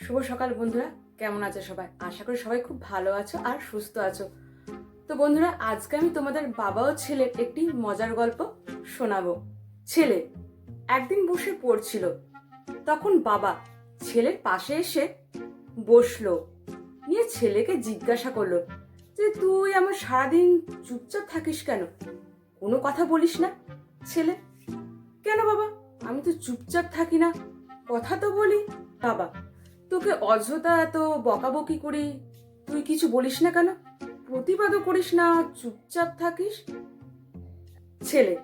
শুভ সকাল বন্ধুরা, কেমন আছো সবাই? আশা করি সবাই খুব ভালো আছো আর সুস্থ আছো। তো বন্ধুরা, আজকে আমি তোমাদের বাবা ও ছেলের একটি মজার গল্প শোনাবো। ছেলে একদিন বসে পড়ছিল, তখন বাবা ছেলের পাশে এসে বসলো, নিয়ে ছেলেকে জিজ্ঞাসা করলো যে তুই আমার সারাদিন চুপচাপ থাকিস কেন, কোনো কথা বলিস না? ছেলে: কেন বাবা, আমি তো চুপচাপ থাকি না, কথা তো বলি। বাবা: তোকে অযথা এত বকাবকি করি, তুই কিছু বলিস না কেন, প্রতিবাদও করিস না, চুপচাপ থাকিস? ছেলে: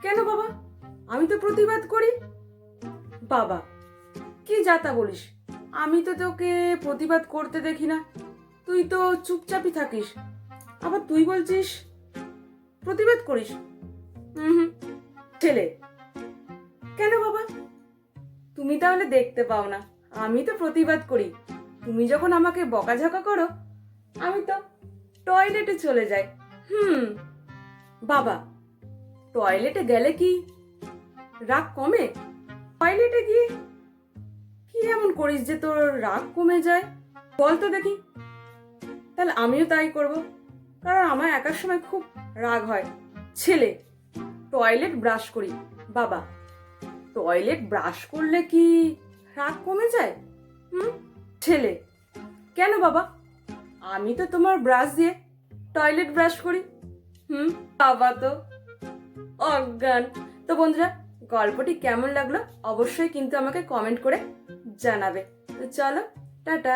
কেন বাবা, আমি তো প্রতিবাদ করি। বাবা: কি যাতা বলিস, আমি তো তোকে প্রতিবাদ করতে দেখি না, তুই তো চুপচাপই থাকিস, আবার তুই বলছিস প্রতিবাদ করিস? হুম। ছেলে: কেন বাবা, তুমি তাহলে দেখতে পাও না, আমি তো প্রতিবাদ করি। তুমি যখন আমাকে বকাঝকা করো, আমি তো টয়লেটে চলে যাই। বাবা: টয়লেটে গেলে কি রাগ কমে? টয়লেটে গিয়ে কি এমন করিস যে তোর রাগ কমে যায়, বল তো দেখি। তাহলে আমিও তাই করব, কারণ আমার একার সময় খুব রাগ হয়। ছেলে: টয়লেট ব্রাশ করি। বাবা: টয়লেট ব্রাশ করলে কি রাগ কমে যায়? ছেলে: কেন বাবা, আমি তো তোমার ব্রাশ দিয়ে টয়লেট ব্রাশ করি। বাবা তো অজ্ঞান। তো বন্ধুরা, গল্পটি কেমন লাগলো অবশ্যই কিন্তু আমাকে কমেন্ট করে জানাবে। তো চলো, টাটা।